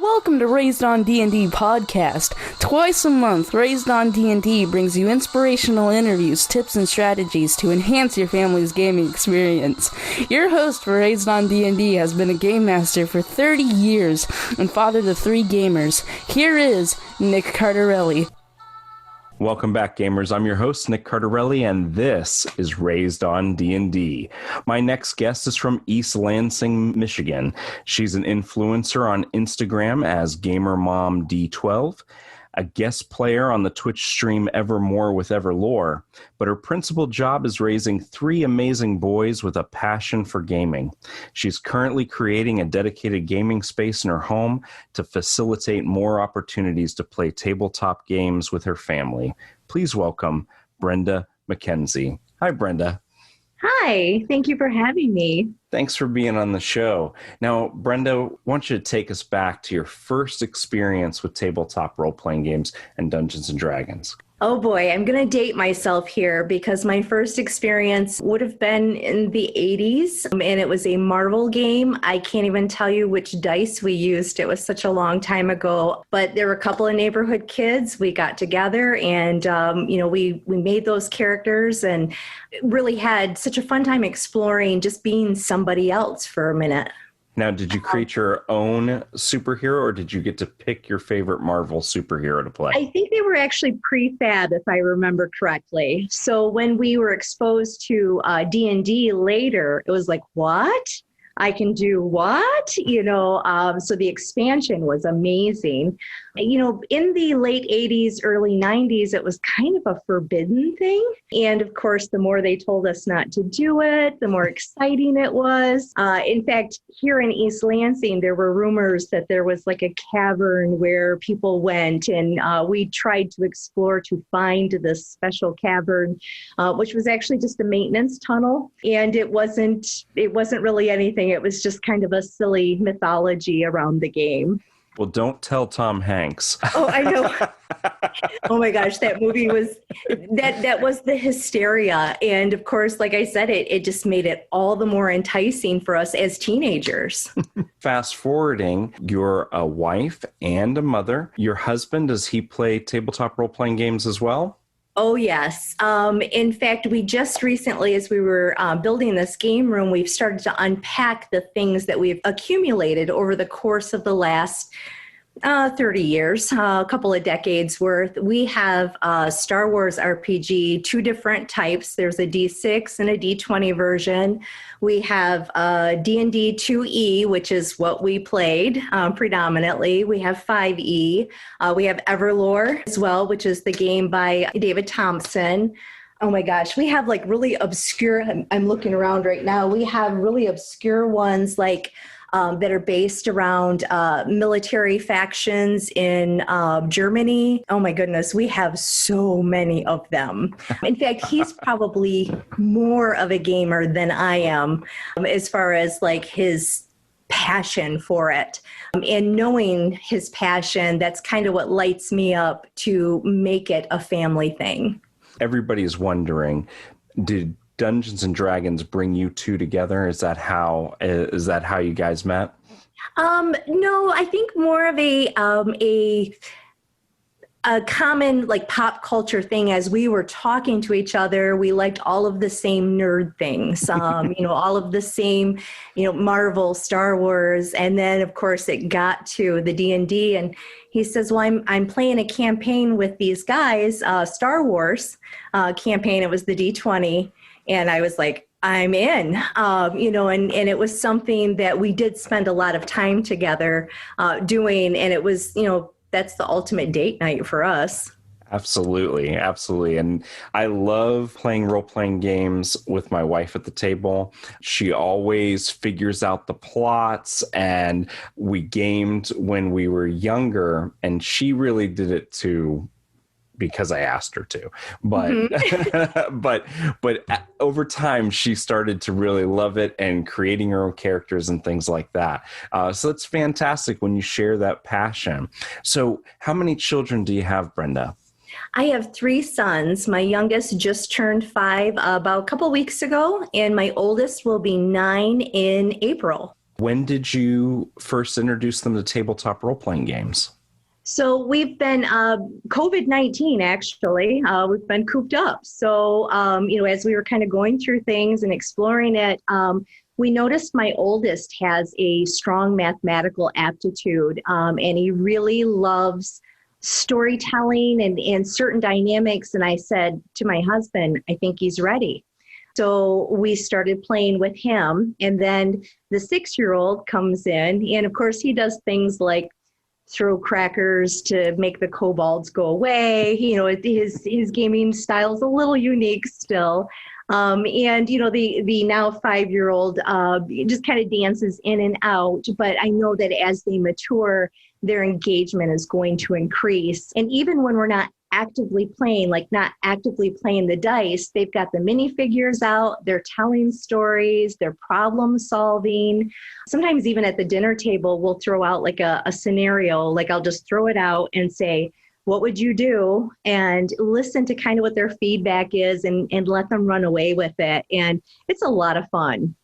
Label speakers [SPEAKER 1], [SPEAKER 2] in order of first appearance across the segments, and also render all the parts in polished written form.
[SPEAKER 1] Welcome to Raised on D&D podcast. Twice a month, Raised on D&D brings you inspirational interviews, tips, and strategies to enhance your family's gaming experience. Your host for Raised on D&D has been a game master for 30 years and father to 3 gamers. Here is Nick Cardarelli.
[SPEAKER 2] Welcome back, gamers. I'm your host, Nick Cardarelli, and this is Raised on D&D. My next guest is from East Lansing, Michigan. She's an influencer on Instagram as GamerMomD12, a guest player on the Twitch stream Evermore with Everlore, but her principal job is raising 3 amazing boys with a passion for gaming. She's currently creating a dedicated gaming space in her home to facilitate more opportunities to play tabletop games with her family. Please welcome Brenda McKenzie. Hi, Brenda.
[SPEAKER 3] Hi, thank you for having me.
[SPEAKER 2] Thanks for being on the show. Now, Brenda, I want you to take us back to your first experience with tabletop role-playing games and Dungeons & Dragons.
[SPEAKER 3] Oh boy, I'm going to date myself here because my first experience would have been in the 80s, and it was a Marvel game. I can't even tell you which dice we used. It was such a long time ago, but there were a couple of neighborhood kids. We got together and, we made those characters and really had such a fun time exploring just being somebody else for a minute.
[SPEAKER 2] Now, did you create your own superhero, or did you get to pick your favorite Marvel superhero to play?
[SPEAKER 3] I think they were actually prefab, if I remember correctly. So when we were exposed to D&D later, it was like, what? I can do what? So the expansion was amazing. In the late 80s, early 90s, it was kind of a forbidden thing. And of course, the more they told us not to do it, the more exciting it was. In fact, here in East Lansing, there were rumors that there was like a cavern where people went, and we tried to explore to find this special cavern, which was actually just a maintenance tunnel. And it wasn't really anything. It was just kind of a silly mythology around the game.
[SPEAKER 2] Well, don't tell Tom Hanks.
[SPEAKER 3] Oh, I know. Oh my gosh, that movie was, that was the hysteria. And of course, like I said, it just made it all the more enticing for us as teenagers.
[SPEAKER 2] Fast forwarding, you're a wife and a mother. Your husband, does he play tabletop role-playing games as well?
[SPEAKER 3] Oh, yes. In fact, we just recently, as we were building this game room, we've started to unpack the things that we've accumulated over the course of the last 30 years, a couple of decades worth. We have Star Wars RPG, 2 different types. There's a D6 and a D20 version. We have D&D 2E, which is what we played predominantly. We have 5E. We have Everlore as well, which is the game by David Thompson. Oh my gosh, we have like really obscure, I'm looking around right now, we have really obscure ones like that are based around military factions in Germany. Oh my goodness, we have so many of them. In fact, he's probably more of a gamer than I am as far as like his passion for it. And knowing his passion, that's kind of what lights me up to make it a family thing.
[SPEAKER 2] Everybody's wondering, did Dungeons and Dragons bring you 2 together? Is that how you guys met?
[SPEAKER 3] No, I think more of a common like pop culture thing. As we were talking to each other, we liked all of the same nerd things, all of the same, Marvel, Star Wars. And then of course it got to the D&D, and he says, well, I'm playing a campaign with these guys, Star Wars campaign. It was the D20. And I was like, I'm in, and it was something that we did spend a lot of time together doing. And it was, that's the ultimate date night for us.
[SPEAKER 2] Absolutely. Absolutely. And I love playing role-playing games with my wife at the table. She always figures out the plots, and we gamed when we were younger, and she really did it too, because I asked her to, but but over time she started to really love it and creating her own characters and things like that. So it's fantastic when you share that passion. So how many children do you have, Brenda?
[SPEAKER 3] I have 3 sons. My youngest just turned 5 about a couple weeks ago, and my oldest will be 9 in April.
[SPEAKER 2] When did you first introduce them to tabletop role-playing games?
[SPEAKER 3] So we've been COVID-19, actually. We've been cooped up. So, as we were kind of going through things and exploring it, we noticed my oldest has a strong mathematical aptitude, and he really loves storytelling and certain dynamics. And I said to my husband, I think he's ready. So we started playing with him. And then the 6-year-old comes in, and of course he does things like throw crackers to make the kobolds go away. His gaming style is a little unique still. The now 5-year-old just kind of dances in and out. But I know that as they mature, their engagement is going to increase. And even when we're not actively playing, like not actively playing the dice, they've got the minifigures out, they're telling stories, they're problem solving. Sometimes even at the dinner table, we'll throw out like a scenario, like I'll just throw it out and say, what would you do? And listen to kind of what their feedback is and let them run away with it. And it's a lot of fun.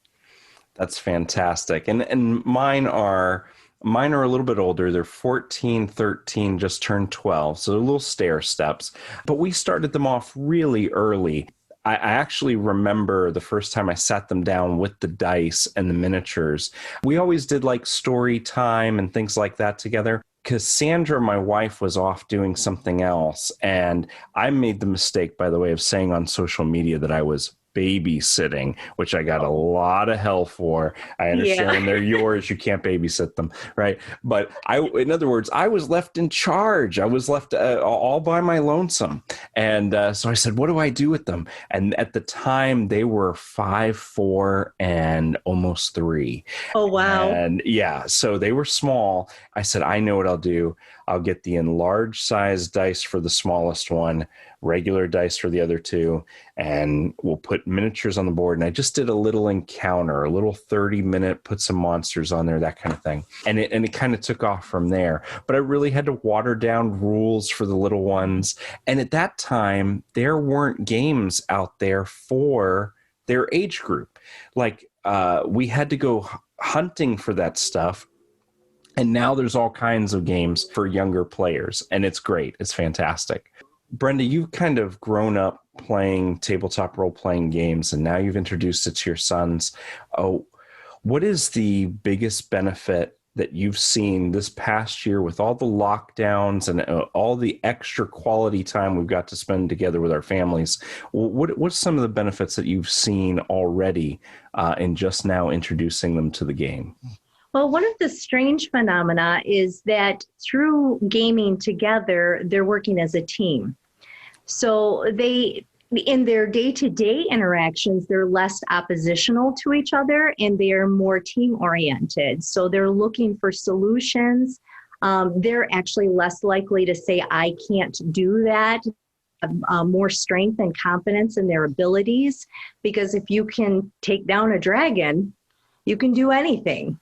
[SPEAKER 2] That's fantastic. And mine are a little bit older. They're 14, 13, just turned 12. So they're little stair steps. But we started them off really early. I actually remember the first time I sat them down with the dice and the miniatures. We always did like story time and things like that together. Because Sandra, my wife, was off doing something else. And I made the mistake, by the way, of saying on social media that I was babysitting, which I got a lot of hell for. I understand when they're yours, you can't babysit them, right? But in other words, I was left in charge. I was left all by my lonesome. And so I said, what do I do with them? And at the time, they were 5, 4, and almost 3.
[SPEAKER 3] Oh, wow.
[SPEAKER 2] And yeah, so they were small. I said, I know what I'll do. I'll get the enlarged size dice for the smallest one, regular dice for the other 2, and we'll put miniatures on the board. And I just did a little encounter, a little 30-minute, put some monsters on there, that kind of thing. And it kind of took off from there. But I really had to water down rules for the little ones. And at that time, there weren't games out there for their age group. Like we had to go hunting for that stuff. And now there's all kinds of games for younger players, and it's great. It's fantastic. Brenda, you've kind of grown up playing tabletop role-playing games, and now you've introduced it to your sons. Oh, what is the biggest benefit that you've seen this past year with all the lockdowns and all the extra quality time we've got to spend together with our families? What's some of the benefits that you've seen already in just now introducing them to the game?
[SPEAKER 3] Well, one of the strange phenomena is that through gaming together, they're working as a team. So in their day-to-day interactions, they're less oppositional to each other and they are more team-oriented. So they're looking for solutions. They're actually less likely to say, I can't do that. More strength and confidence in their abilities, because if you can take down a dragon, you can do anything.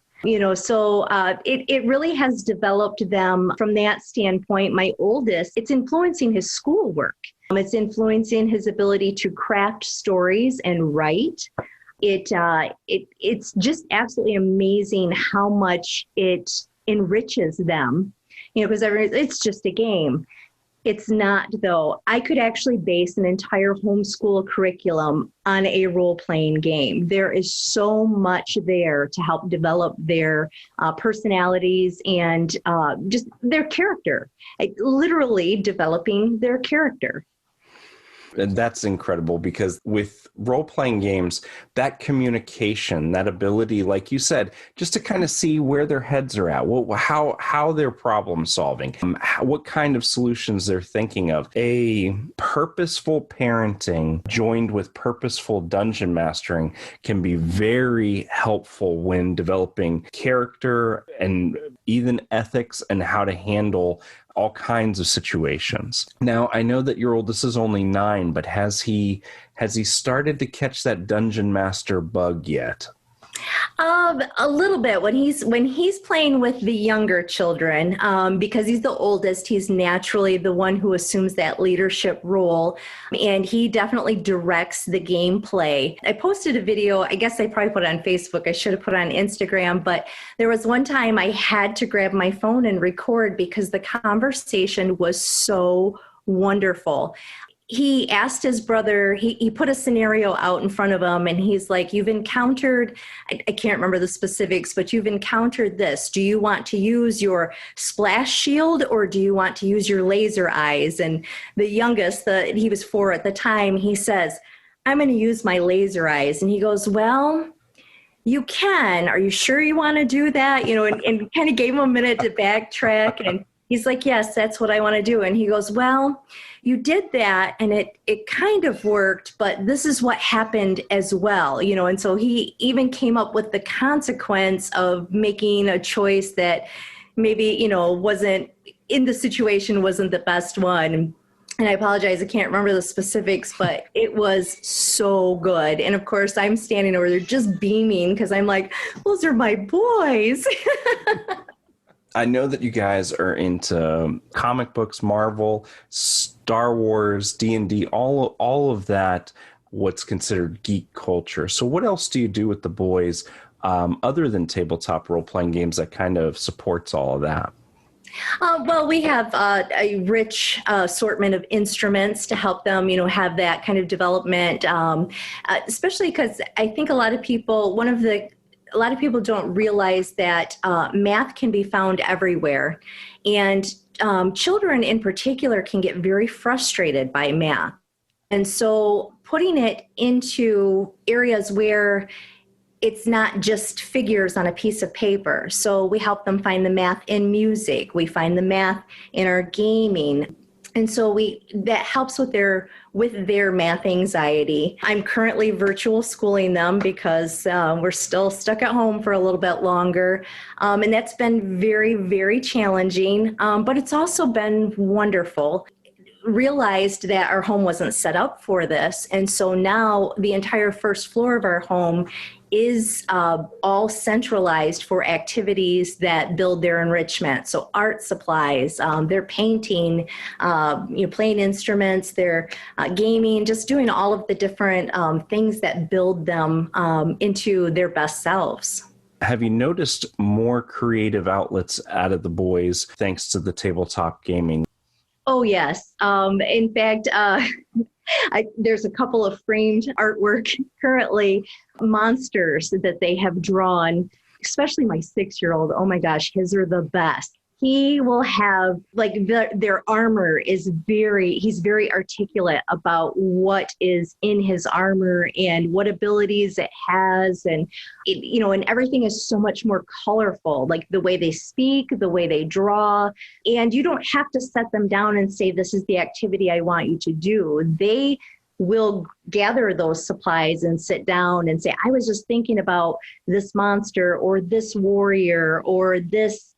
[SPEAKER 3] So it really has developed them from that standpoint. My oldest, it's influencing his schoolwork. It's influencing his ability to craft stories and write. It's just absolutely amazing how much it enriches them, because it's just a game. It's not, though. I could actually base an entire homeschool curriculum on a role-playing game. There is so much there to help develop their personalities and just their character, literally developing their character.
[SPEAKER 2] And that's incredible, because with role-playing games, that communication, that ability, like you said, just to kind of see where their heads are at, how they're problem solving, what kind of solutions they're thinking of. A purposeful parenting joined with purposeful dungeon mastering can be very helpful when developing character and even ethics and how to handle all kinds of situations. Now, I know that your oldest is only 9, but has he started to catch that dungeon master bug yet?
[SPEAKER 3] A little bit when he's playing with the younger children, because he's the oldest, he's naturally the one who assumes that leadership role, and he definitely directs the gameplay. I posted a video, I guess I probably put it on Facebook, I should have put it on Instagram, but there was one time I had to grab my phone and record because the conversation was so wonderful. He asked his brother, he put a scenario out in front of him, and he's like, you've encountered, I can't remember the specifics, but you've encountered this. Do you want to use your splash shield or do you want to use your laser eyes? And the youngest, he was 4 at the time, he says, I'm going to use my laser eyes. And he goes, well, you can. Are you sure you want to do that? And kind of gave him a minute to backtrack. And he's like, yes, that's what I want to do. And he goes, well, you did that and it kind of worked, but this is what happened as well. And so he even came up with the consequence of making a choice that maybe, wasn't in the situation, wasn't the best one. And I apologize, I can't remember the specifics, but it was so good. And of course, I'm standing over there just beaming because I'm like, those are my boys.
[SPEAKER 2] I know that you guys are into comic books, Marvel, Star Wars, D&D, all of that, what's considered geek culture. So what else do you do with the boys other than tabletop role-playing games that kind of supports all of that?
[SPEAKER 3] Well, we have a rich assortment of instruments to help them, have that kind of development, especially because I think a lot of people don't realize that math can be found everywhere. And children in particular can get very frustrated by math. And so putting it into areas where it's not just figures on a piece of paper. So we help them find the math in music. We find the math in our gaming. And so that helps with their math anxiety. I'm currently virtual schooling them because we're still stuck at home for a little bit longer. And that's been very, very challenging, but it's also been wonderful. Realized that our home wasn't set up for this. And so now the entire first floor of our home is all centralized for activities that build their enrichment. So art supplies, they're painting, playing instruments, they're gaming, just doing all of the different things that build them into their best selves.
[SPEAKER 2] Have you noticed more creative outlets out of the boys thanks to the tabletop gaming?
[SPEAKER 3] Oh, yes. In fact, there's a couple of framed artwork currently, monsters that they have drawn, especially my 6-year-old. Oh my gosh, his are the best. He will have their armor is he's very articulate about what is in his armor and what abilities it has. And, and everything is so much more colorful, like the way they speak, the way they draw. And you don't have to set them down and say, this is the activity I want you to do. They will gather those supplies and sit down and say, I was just thinking about this monster or this warrior or this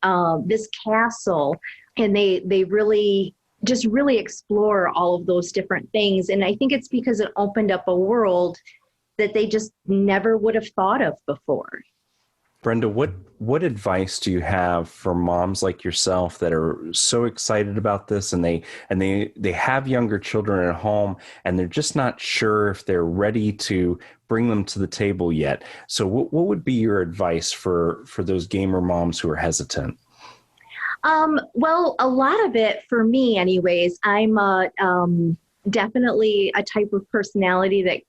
[SPEAKER 3] castle. And they really explore all of those different things. And I think it's because it opened up a world that they just never would have thought of before.
[SPEAKER 2] Brenda, what advice do you have for moms like yourself that are so excited about this and they have younger children at home and they're just not sure if they're ready to bring them to the table yet? So what would be your advice for those gamer moms who are hesitant?
[SPEAKER 3] Well, a lot of it for me anyways, I'm definitely a type of personality that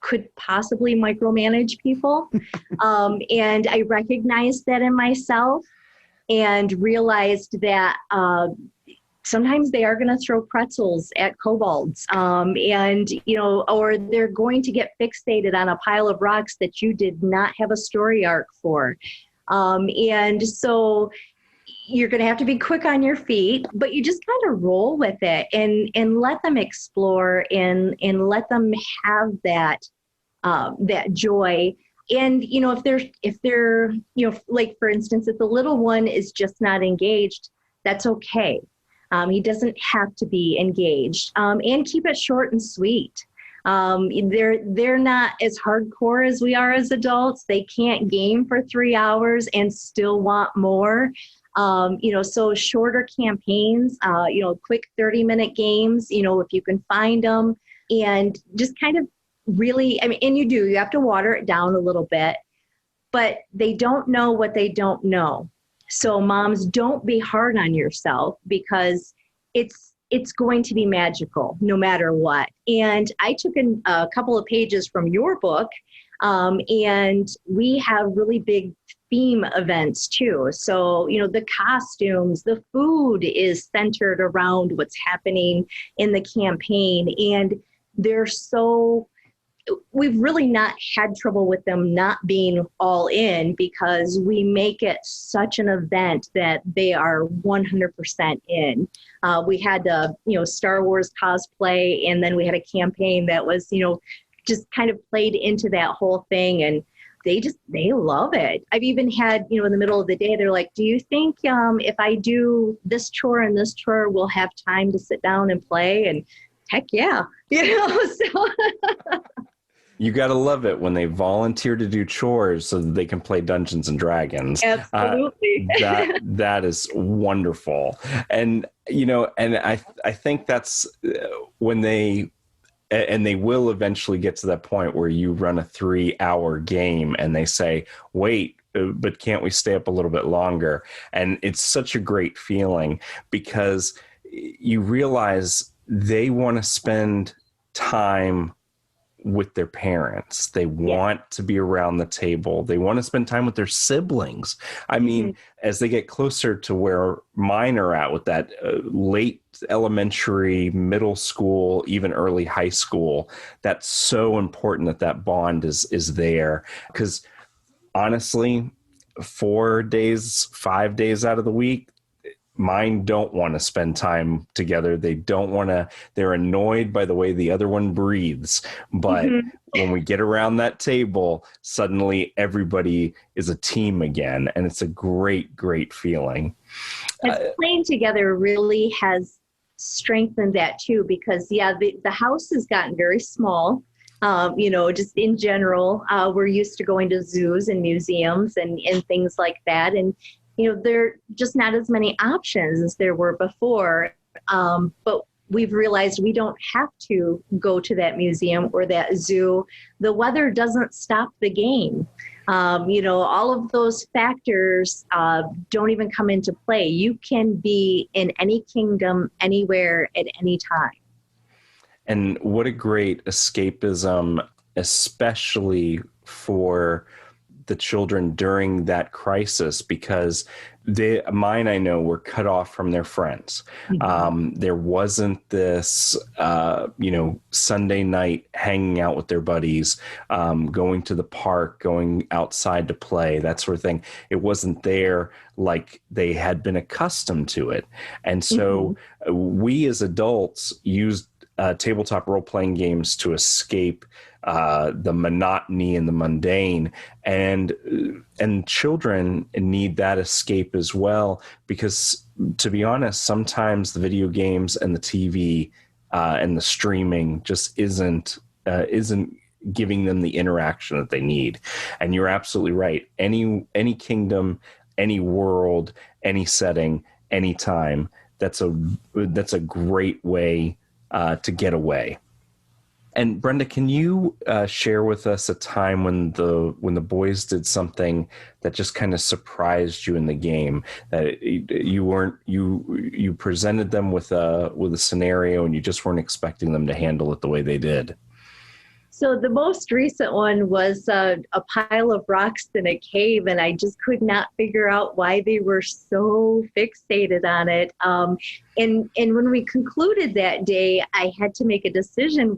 [SPEAKER 3] could possibly micromanage people. And I recognized that in myself and realized that sometimes they are going to throw pretzels at kobolds and, or they're going to get fixated on a pile of rocks that you did not have a story arc for. And so you're going to have to be quick on your feet, but you just kind of roll with it and let them explore and let them have that joy. And, if they're, like for instance, if the little one is just not engaged, that's okay. He doesn't have to be engaged, and keep it short and sweet. They're not as hardcore as we are as adults. They can't game for 3 hours and still want more. So shorter campaigns, quick 30-minute games, if you can find them, and just kind of really, and you have to water it down a little bit, but they don't know what they don't know. So moms, don't be hard on yourself, because it's going to be magical no matter what. And I took a couple of pages from your book, and we have really big theme events too. So, the costumes, the food is centered around what's happening in the campaign. And we've really not had trouble with them not being all in, because we make it such an event that they are 100% in. We had Star Wars cosplay, and then we had a campaign that was, just kind of played into that whole thing, and they love it. I've even had, in the middle of the day, they're like, do you think if I do this chore and this chore, we'll have time to sit down and play? And heck yeah, so.
[SPEAKER 2] You got to love it when they volunteer to do chores so that they can play Dungeons and Dragons.
[SPEAKER 3] Absolutely.
[SPEAKER 2] That is wonderful. And, I think that's when they will eventually get to that point where you run a 3-hour game and they say, wait, but can't we stay up a little bit longer? And it's such a great feeling, because you realize they want to spend time with their parents. They want to be around the table. They want to spend time with their siblings. I mean, as they get closer to where mine are at with that late elementary, middle school, even early high school, that's so important that bond is there. Because honestly, 4 days, 5 days out of the week, mine don't want to spend time together. They're annoyed by the way the other one breathes. But when we get around that table, suddenly everybody is a team again. And it's a great, great feeling.
[SPEAKER 3] And playing together really has strengthened that too, because the house has gotten very small. Just in general, we're used to going to zoos and museums and things like that. And there are just not as many options as there were before. But we've realized we don't have to go to that museum or that zoo. The weather doesn't stop the game. All of those factors don't even come into play. You can be in any kingdom, anywhere, at any time.
[SPEAKER 2] And what a great escapism, especially for the children during that crisis, because mine, I know, were cut off from their friends. There wasn't this, Sunday night hanging out with their buddies, going to the park, going outside to play, that sort of thing. It wasn't there like they had been accustomed to it. And so we as adults used tabletop role-playing games to escape the monotony and the mundane, and children need that escape as well, because to be honest, sometimes the video games and the TV and the streaming just isn't giving them the interaction that they need. And you're absolutely right. Any kingdom, any world, any setting, any time, that's a great way to get away. And Brenda, can you share with us a time when the boys did something that just kind of surprised you in the game, that you presented them with a scenario and you just weren't expecting them to handle it the way they did?
[SPEAKER 3] So the most recent one was a pile of rocks in a cave, and I just could not figure out why they were so fixated on it. And when we concluded that day, I had to make a decision.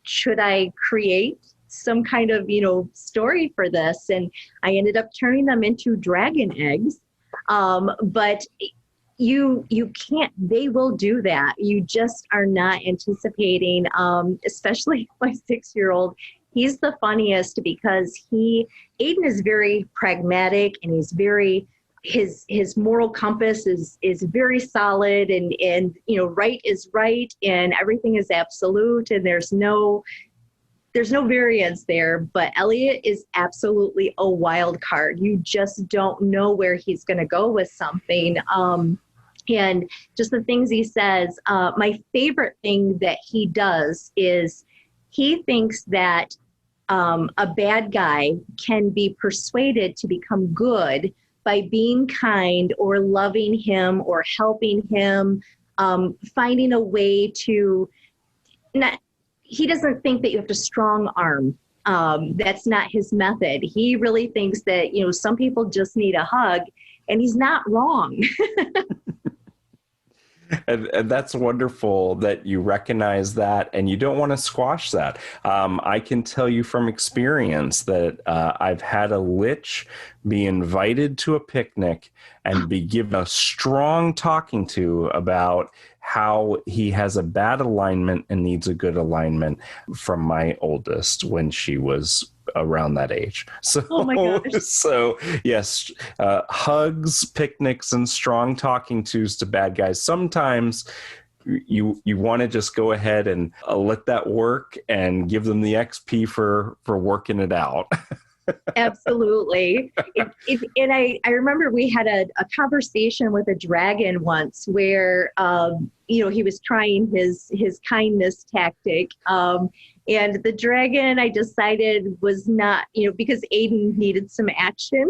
[SPEAKER 3] Should I create some kind of, story for this? And I ended up turning them into dragon eggs. But you can't, they will do that. You just are not anticipating, especially my 6-year-old. He's the funniest because Aiden is very pragmatic, and he's very, his moral compass is very solid, and right is right and everything is absolute, and there's no variance there. But Elliot is absolutely a wild card. You just don't know where he's going to go with something. And just the things he says, my favorite thing that he does is he thinks that a bad guy can be persuaded to become good by being kind or loving him or helping him, finding a way to he doesn't think that you have to strong arm. That's not his method. He really thinks that, some people just need a hug, and he's not wrong.
[SPEAKER 2] And that's wonderful that you recognize that, and you don't want to squash that. I can tell you from experience that I've had a lich be invited to a picnic and be given a strong talking to about how he has a bad alignment and needs a good alignment from my oldest when she was around that age. So,
[SPEAKER 3] oh my gosh.
[SPEAKER 2] So yes, hugs, picnics, and strong talking tos to bad guys. Sometimes you want to just go ahead and let that work and give them the XP for working it out.
[SPEAKER 3] Absolutely. And I remember we had a conversation with a dragon once where, he was trying his kindness tactic. And the dragon, I decided, was not, because Aiden needed some action.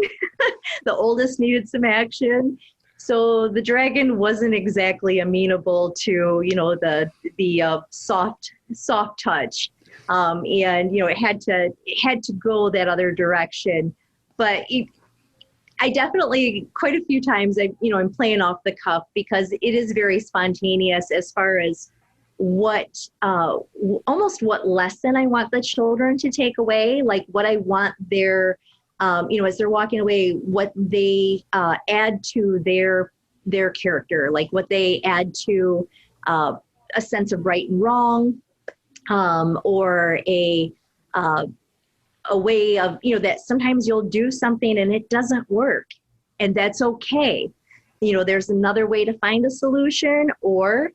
[SPEAKER 3] The oldest needed some action. So the dragon wasn't exactly amenable to, the soft touch. And it had to go that other direction. But I definitely, quite a few times, I'm playing off the cuff because it is very spontaneous as far as almost what lesson I want the children to take away, like what I want their, as they're walking away, what they add to their character, like what they add to a sense of right and wrong. Or a way of, that sometimes you'll do something and it doesn't work, and that's okay. There's another way to find a solution, or,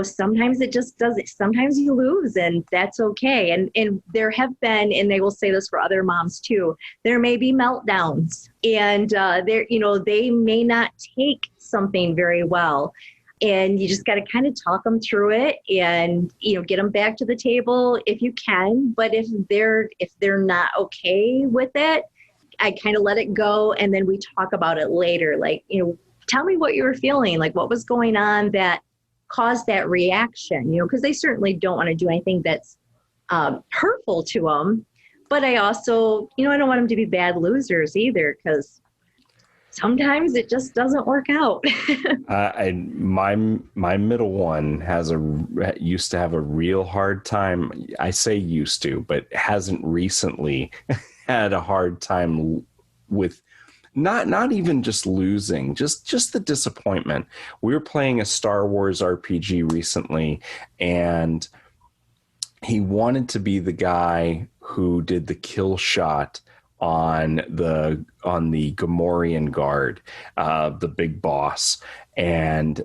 [SPEAKER 3] sometimes it just doesn't, sometimes you lose, and that's okay. And there have been, and they will say this for other moms too, there may be meltdowns, and they may not take something very well. And you just got to kind of talk them through it and, get them back to the table if you can. But if they're not okay with it, I kind of let it go. And then we talk about it later. Like, tell me what you were feeling, like what was going on that caused that reaction, because they certainly don't want to do anything that's hurtful to them. But I also, I don't want them to be bad losers either, because sometimes it just doesn't work out.
[SPEAKER 2] My middle one used to have a real hard time. I say used to, but hasn't recently had a hard time with not even just losing, just the disappointment. We were playing a Star Wars RPG recently, and he wanted to be the guy who did the kill shot on the Gamorrean guard, the big boss, and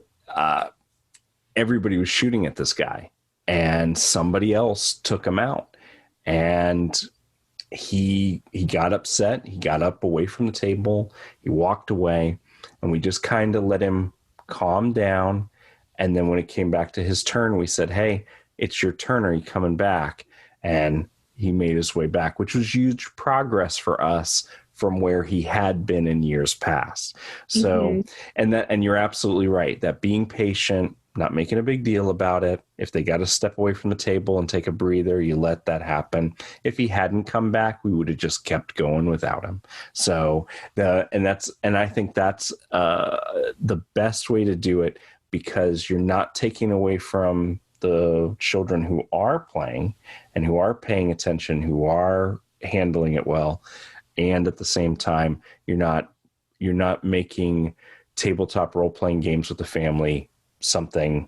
[SPEAKER 2] everybody was shooting at this guy, and somebody else took him out, and he got upset. He got up away from the table. He walked away, and we just kind of let him calm down. And then when it came back to his turn, we said, "Hey, it's your turn. Are you coming back?" And he made his way back, which was huge progress for us from where he had been in years past. So, and you're absolutely right, that being patient, not making a big deal about it. If they got to step away from the table and take a breather, you let that happen. If he hadn't come back, we would have just kept going without him. So I think that's the best way to do it, because you're not taking away from the children who are playing and who are paying attention, who are handling it well. And at the same time, you're not making tabletop role-playing games with the family something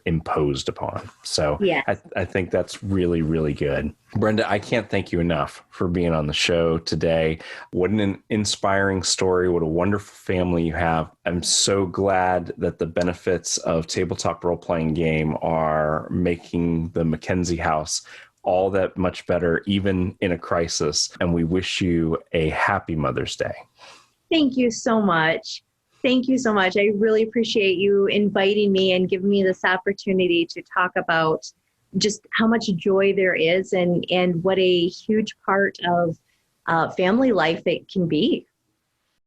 [SPEAKER 2] imposed upon. So
[SPEAKER 3] Yes.
[SPEAKER 2] I think that's really, really good. Brenda, I can't thank you enough for being on the show today. What an inspiring story. What a wonderful family you have. I'm so glad that the benefits of tabletop role-playing game are making the McKenzie house all that much better, even in a crisis. And we wish you a happy Mother's Day.
[SPEAKER 3] Thank you so much. Thank you so much. I really appreciate you inviting me and giving me this opportunity to talk about just how much joy there is and what a huge part of family life it can be.